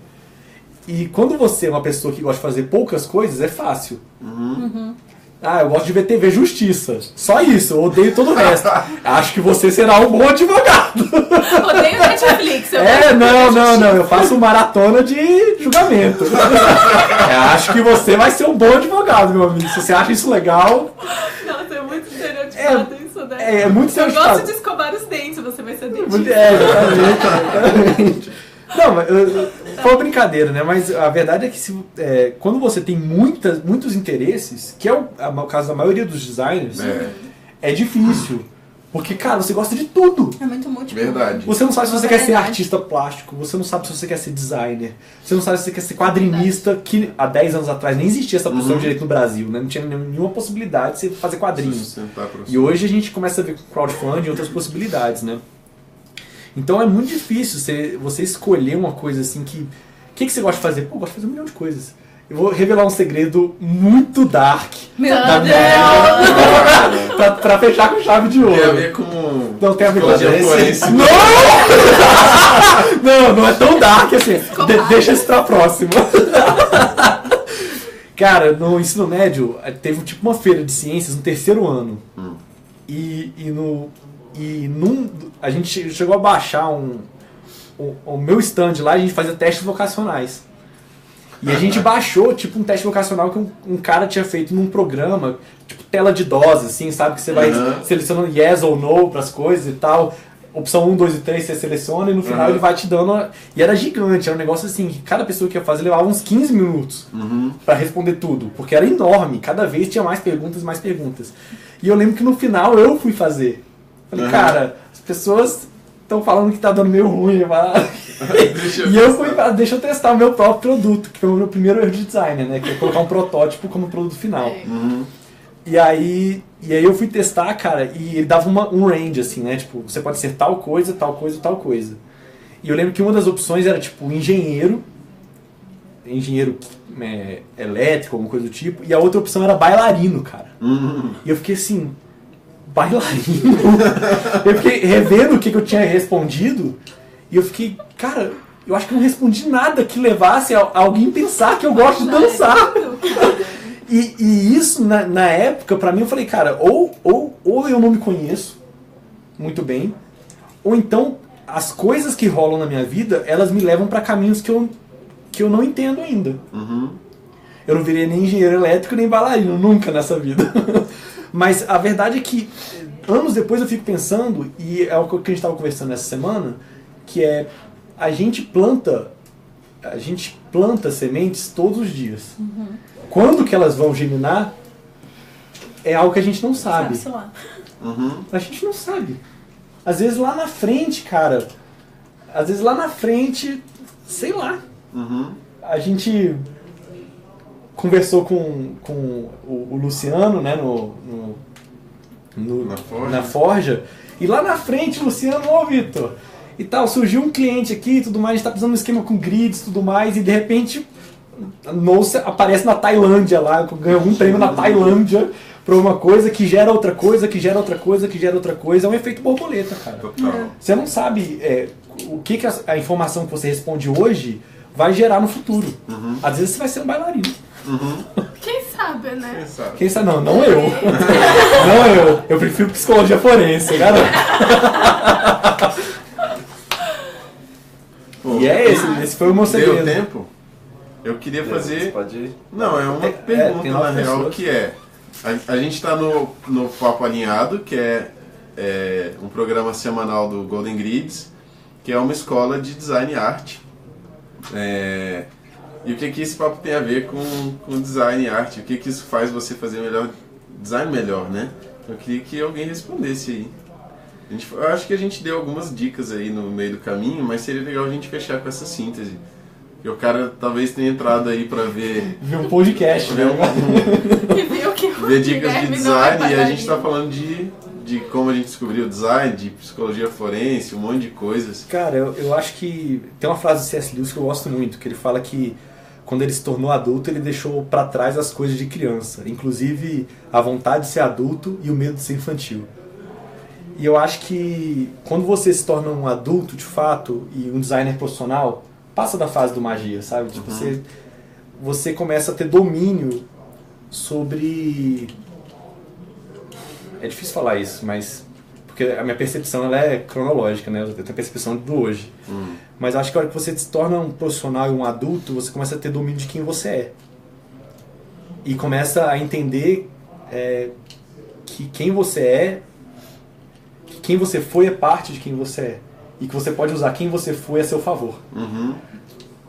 E quando você é uma pessoa que gosta de fazer poucas coisas, é fácil. Eu gosto de ver TV Justiça. Só isso, eu odeio todo o resto. Acho que você será um bom advogado. odeio Netflix. Não. Eu faço maratona de julgamento. Acho que você vai ser um bom advogado, meu amigo. Se você acha isso legal... Nossa, é muito estereotipado isso, né? É muito Eu estereotipado. gosto de escovar os dentes, você vai ser dentista. Exatamente. Não, mas foi uma brincadeira, né? Mas a verdade é que quando você tem muitos interesses, que é o caso da maioria dos designers, é difícil. Porque, cara, você gosta de tudo. É muito múltiplo. Verdade. Você não sabe se você quer ser Verdade. artista plástico, você não sabe se você quer ser designer, você não sabe se você quer ser quadrinista, que há 10 anos atrás nem existia essa profissão direito no Brasil, né? Não tinha nenhuma possibilidade de você fazer quadrinhos. E hoje a gente começa a ver com crowdfunding e outras possibilidades, né? Então é muito difícil você escolher uma coisa assim que... O que você gosta de fazer? Pô, eu gosto de fazer 1 milhão de coisas. Eu vou revelar um segredo muito dark. Meu da Deus! minha... pra fechar com chave de ouro. Tem a ver com... Não tem a ver com Forense. Não é tão dark assim. Deixa isso pra próxima. Cara, no ensino médio, teve tipo uma feira de ciências no 3º ano. A gente chegou a baixar o meu stand lá, a gente fazia testes vocacionais. E a gente baixou, tipo, um teste vocacional que um cara tinha feito num programa, tipo, tela de dose, assim, sabe? Que você vai selecionando yes ou no pras coisas e tal. Opção 1, 2 e 3 você seleciona e no final ele vai te dando... E era gigante, era um negócio assim, que cada pessoa que ia fazer levava uns 15 minutos pra responder tudo. Porque era enorme, cada vez tinha mais perguntas. E eu lembro que no final eu fui fazer. Falei, cara, as pessoas estão falando que tá dando meio ruim, mas... E eu fui, deixa eu testar o meu próprio produto, que foi o meu primeiro erro de designer, né? Que é colocar um protótipo como produto final. E aí eu fui testar, cara, e ele dava um range, assim, né? Tipo, você pode ser tal coisa. E eu lembro que uma das opções era, tipo, engenheiro elétrico, alguma coisa do tipo, e a outra opção era bailarino, cara. E eu fiquei assim, bailarino? Eu fiquei revendo o que eu tinha respondido, e eu fiquei, cara, eu acho que não respondi nada que levasse a alguém pensar que eu gosto de dançar. E isso, na época, pra mim, eu falei, cara, ou eu não me conheço muito bem, ou então as coisas que rolam na minha vida, elas me levam pra caminhos que eu não entendo ainda. Eu não virei nem engenheiro elétrico, nem bailarino, nunca nessa vida. Mas a verdade é que, anos depois eu fico pensando, e é o que a gente estava conversando essa semana, que é, a gente planta sementes todos os dias. Quando que elas vão germinar, é algo que a gente não sabe. Sabe, sei lá. A gente não sabe. Às vezes lá na frente, cara, sei lá. A gente conversou com o Luciano, né, na Forja, e lá na frente, Luciano, ô Vitor, e tal, surgiu um cliente aqui e tudo mais, a gente tá precisando de um esquema com grids e tudo mais, e de repente a Noce aparece na Tailândia lá, ganhou um prêmio na Tailândia pra uma coisa que gera outra coisa, que gera outra coisa, que gera outra coisa. É um efeito borboleta, cara. Total. Você não sabe o que a informação que você responde hoje vai gerar no futuro. Às vezes você vai ser um bailarino. Quem sabe, né? Quem sabe? Quem sabe? Não eu. Não eu. Eu prefiro psicologia forense, garoto. E é esse foi o meu segredo. Deu tempo? Eu queria fazer... Pode ir. Não, é uma pergunta tem na 9 real, pessoas. que é... A gente está no Papo Alinhado, que é um programa semanal do Golden Grids, que é uma escola de design e arte. E o que esse papo tem a ver com design e arte? O que isso faz você fazer design melhor, né? Eu queria que alguém respondesse aí. Eu acho que a gente deu algumas dicas aí no meio do caminho, mas seria legal a gente fechar com essa síntese. E o cara talvez tenha entrado aí para ver um podcast, né? E viu que o ver dicas de Guilherme não é design, e a gente está bailarino. falando de como a gente descobriu o design, de psicologia forense, um monte de coisas. Cara, eu acho que tem uma frase do C.S. Lewis que eu gosto muito, que ele fala que quando ele se tornou adulto, ele deixou para trás as coisas de criança, inclusive a vontade de ser adulto e o medo de ser infantil. E eu acho que quando você se torna um adulto, de fato, e um designer profissional, passa da fase do magia, sabe? Tipo, você começa a ter domínio sobre... É difícil falar isso, mas... Porque a minha percepção ela é cronológica, né? Eu tenho a percepção do hoje. Mas eu acho que a hora que você se torna um profissional e um adulto, você começa a ter domínio de quem você é. E começa a entender que quem você é, que quem você foi é parte de quem você é. E que você pode usar quem você foi a seu favor.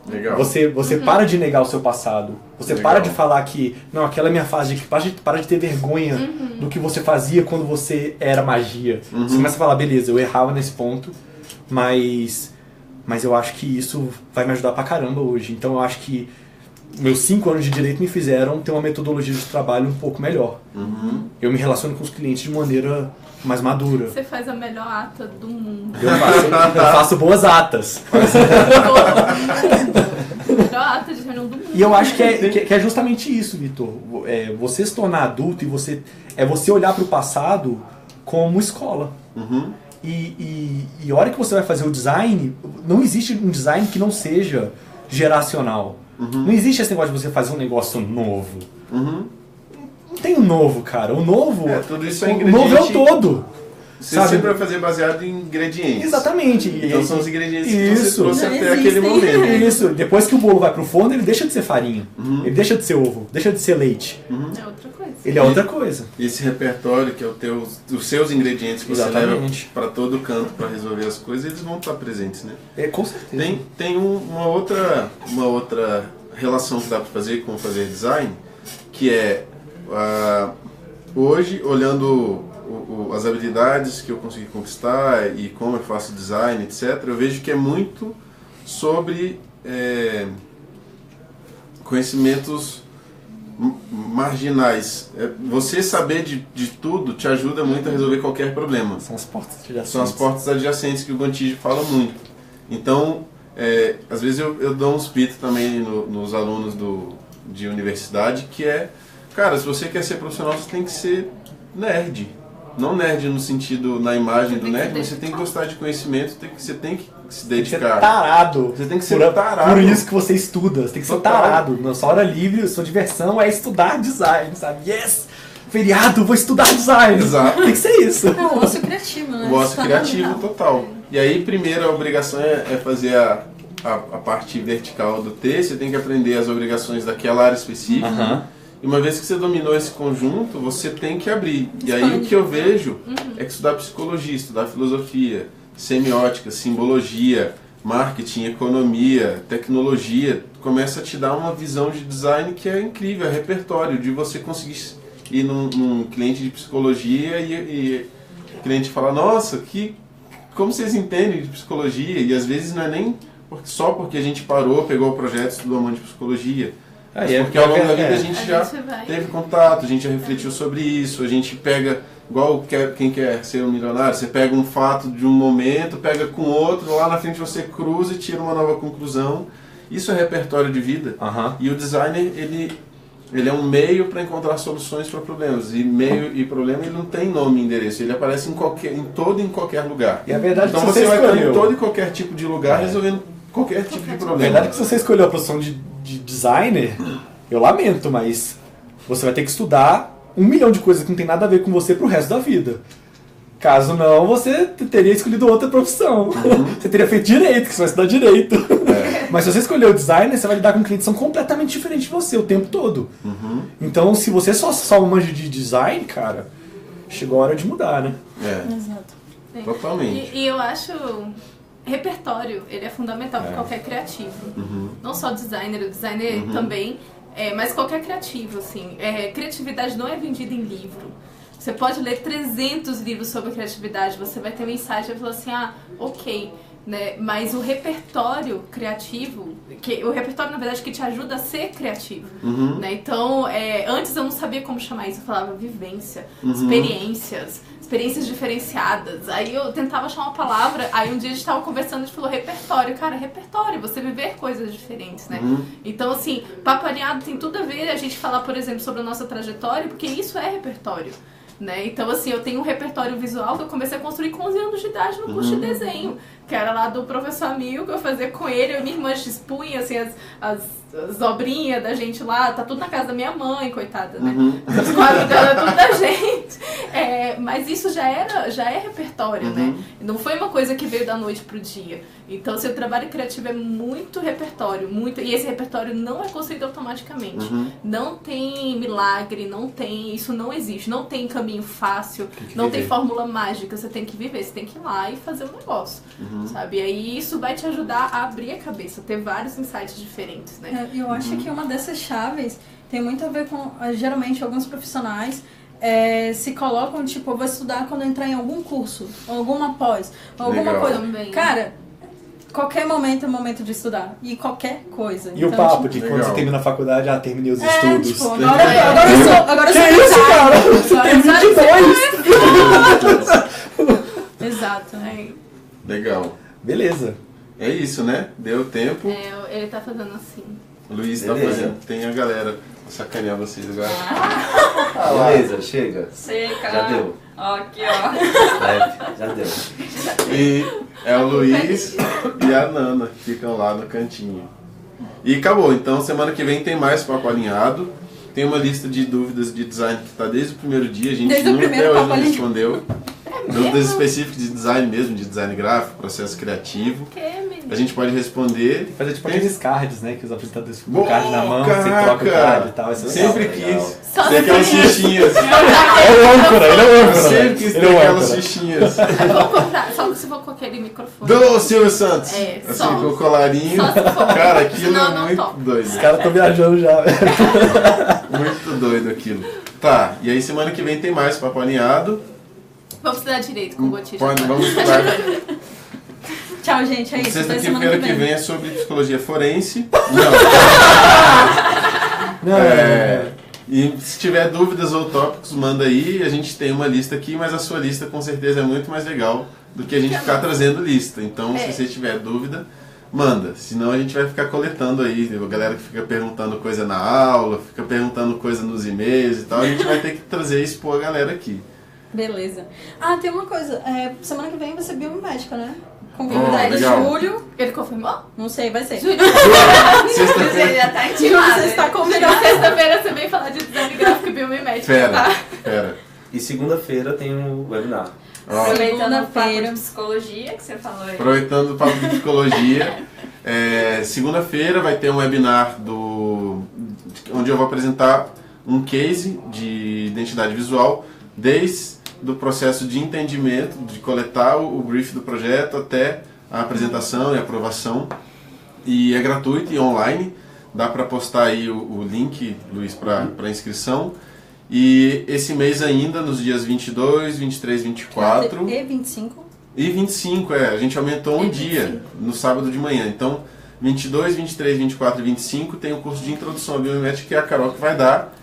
Legal. Você para de negar o seu passado. Você Legal. para de falar que, não, aquela é minha fase, para de ter vergonha do que você fazia quando você era magia. Você começa a falar, beleza, eu errava nesse ponto, mas eu acho que isso vai me ajudar pra caramba hoje. Então eu acho que meus 5 anos de direito me fizeram ter uma metodologia de trabalho um pouco melhor. Eu me relaciono com os clientes de maneira mais madura. Você faz a melhor ata do mundo. Eu faço boas atas. Melhor ata de reunião do mundo. E eu acho que é justamente isso, Vitor. Você se tornar adulto e você olhar para o passado como escola. E a hora que você vai fazer o design, não existe um design que não seja geracional. Não existe esse negócio de você fazer um negócio novo. Não tem um novo, cara. O novo, tudo isso é o novo é o todo. Você sabe? sempre vai fazer baseado em ingredientes. Exatamente. Então são os ingredientes que Isso. você trouxe Não até aquele existem. momento. Isso. Depois que o bolo vai pro forno, ele deixa de ser farinha. Ele deixa de ser ovo. Deixa de ser leite. É outra coisa. Ele é outra coisa. Esse repertório, que é os seus ingredientes que você Exatamente. leva para todo canto para resolver as coisas, eles vão estar presentes, né? Com certeza. Tem uma outra relação que dá para fazer com fazer design, que é hoje, olhando as habilidades que eu consegui conquistar e como eu faço design, etc., eu vejo que é muito sobre conhecimentos marginais. Você saber de tudo te ajuda muito a resolver qualquer problema. São as portas adjacentes. São as portas adjacentes que o Gontijo fala muito. Então, às vezes eu dou uns pitos também nos alunos de universidade, que cara, se você quer ser profissional, você tem que ser nerd. Não nerd no sentido, na imagem do nerd, mas você tem que gostar de conhecimento, você tem que se Tem que ser dedicar. tarado. Você tem que ser tarado. Por isso que você estuda. Você tem que ser Total. tarado. Na sua hora livre, sua diversão é estudar design, sabe? Yes! Feriado, vou estudar design. Exato. Tem que ser isso. É um ócio criativo, né? O ócio criativo total. E aí, primeiro, a obrigação é fazer a parte vertical do T, você tem que aprender as obrigações daquela área específica. E uma vez que você dominou esse conjunto, você tem que abrir. E aí o que eu vejo é que estudar psicologia, estudar filosofia, semiótica, simbologia, marketing, economia, tecnologia, começa a te dar uma visão de design que é incrível, é repertório, de você conseguir ir num cliente de psicologia e o cliente fala, nossa, como vocês entendem de psicologia? E às vezes não é nem só porque a gente parou, pegou o projeto, estudou um monte de psicologia. Porque ao longo da vida a gente já teve contato, a gente já refletiu sobre isso, a gente pega igual quem quer ser um milionário, você pega um fato de um momento, pega com outro, lá na frente você cruza e tira uma nova conclusão. Isso é repertório de vida. E o designer, ele é um meio para encontrar soluções para problemas. E meio e problema, ele não tem nome e endereço. Ele aparece em qualquer lugar. E a verdade então é que você vai estar escolheu em todo e qualquer tipo de lugar resolvendo qualquer tipo de problema. A verdade é que se você escolheu a profissão de designer, eu lamento, mas você vai ter que estudar 1 milhão de coisas que não tem nada a ver com você pro resto da vida. Caso não, você teria escolhido outra profissão. Você teria feito direito, que você vai estudar direito. Mas se você escolheu o designer, você vai lidar com clientes que são completamente diferentes de você o tempo todo. Então, se você só manja de design, cara, chegou a hora de mudar, né? Exato. Totalmente. E eu acho... Repertório, ele é fundamental para qualquer criativo. Não só designer, o designer também, mas qualquer criativo, assim. Criatividade não é vendida em livro. Você pode ler 300 livros sobre criatividade, você vai ter um insight e vai falar assim, ok, né? Mas o repertório criativo, o repertório, na verdade, que te ajuda a ser criativo. Né? Então, antes eu não sabia como chamar isso, eu falava vivência, experiências diferenciadas. Aí eu tentava achar uma palavra, aí um dia a gente estava conversando e a gente falou repertório. Cara, repertório, você viver coisas diferentes, né? Então, assim, Papo Alinhado tem tudo a ver a gente falar, por exemplo, sobre a nossa trajetória, porque isso é repertório. Né? Então, assim, eu tenho um repertório visual que eu comecei a construir com 11 anos de idade no curso de desenho, que era lá do professor Amil, que eu fazia com ele, eu e minha irmã expunha, assim, as obrinhas da gente lá, tá tudo na casa da minha mãe, coitada, né? Os quadros dela, tudo da gente. Mas isso já é repertório, né? Não foi uma coisa que veio da noite pro dia. Então, seu trabalho criativo é muito repertório, e esse repertório não é construído automaticamente. Não tem milagre, isso não existe, não tem caminho fácil, não tem fórmula mágica, você tem que viver, você tem que ir lá e fazer um negócio, sabe? E aí isso vai te ajudar a abrir a cabeça, ter vários insights diferentes, né? Eu acho que uma dessas chaves tem muito a ver com, geralmente, alguns profissionais se colocam, tipo, eu vou estudar quando eu entrar em algum curso, alguma pós, alguma coisa. Também. Cara, qualquer momento é momento de estudar. E qualquer coisa. E então, o papo de quando você termina a faculdade, terminei os estudos. Tipo, agora eu sou que isso, cara? Você tem 22! Exato. Legal. Beleza. É isso, né? Deu tempo. Ele tá fazendo assim. O Luiz tá fazendo. Tem a galera sacanear vocês agora. Beleza, chega. Chega. Já deu. Ó, aqui, ó. Já deu. E é o Luiz e a Nana que ficam lá no cantinho. E acabou. Então, semana que vem tem mais Papo Alinhado. Tem uma lista de dúvidas de design que está desde o primeiro dia. A gente nunca até hoje não respondeu. Dúvidas específicas de design mesmo, de design gráfico, processo criativo. A gente pode responder. Fazer tipo aqueles cards, né? Que os apresentadores ficam com o card na mão, você troca o card e tal. Sempre quis. Tem aquelas fichinhas. Ele é âncora. Sempre quis ter aquelas fichinhas. Vou comprar, só se for com aquele microfone. Do Silvio Santos. Só. Assim, com o colarinho. Só se for. Cara, aquilo Senão é não muito toco. doido. Os caras estão viajando já. Muito doido aquilo. Tá, e aí semana que vem tem mais Papo Alinhado. Vamos estudar direito com o Gotinho. Vamos estudar. Tchau, gente. É isso. Até semana Sexta-feira que vem. é sobre psicologia forense. Não. E se tiver dúvidas ou tópicos, manda aí. A gente tem uma lista aqui, mas a sua lista com certeza é muito mais legal do que a gente ficar trazendo lista. Então, se você tiver dúvida, manda. Senão a gente vai ficar coletando aí. A galera que fica perguntando coisa na aula, fica perguntando coisa nos e-mails e tal. A gente vai ter que trazer e expor a galera aqui. Beleza. Tem uma coisa. Semana que vem vai ser biomédica, né? Convidado legal. Júlio. Ele confirmou? Não sei, vai ser. Sexta-feira. Já tá Júlio, intimado. você está convidado. Sexta-feira você vem falar de design gráfico e biomimética, tá? Pera. E segunda-feira tem um webinar. Aproveitando o papo Segunda-feira. de psicologia que você falou aí. Aproveitando o papo de psicologia, segunda-feira vai ter um webinar onde eu vou apresentar um case de identidade visual, desde do processo de entendimento, de coletar o brief do projeto até a apresentação e aprovação. E é gratuito e online, dá para postar aí o link, Luiz, para inscrição. E esse mês ainda, nos dias 22, 23, 24... E 25. E 25, a gente aumentou um dia, no sábado de manhã. Então, 22, 23, 24 e 25 tem o curso de introdução à biomimética que é a Carol que vai dar.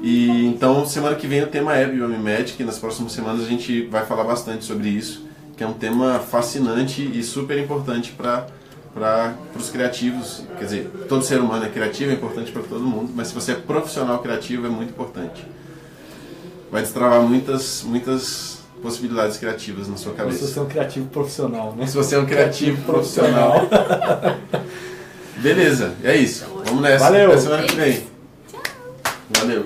E então, semana que vem o tema é Biomimética, e nas próximas semanas a gente vai falar bastante sobre isso, que é um tema fascinante e super importante para os criativos. Quer dizer, todo ser humano é criativo, é importante para todo mundo, mas se você é profissional criativo é muito importante. Vai destravar muitas possibilidades criativas na sua cabeça. Se você é um criativo profissional, né? Se você é um criativo profissional. Beleza, é isso. Vamos nessa. Valeu. Até semana que vem. Valeu.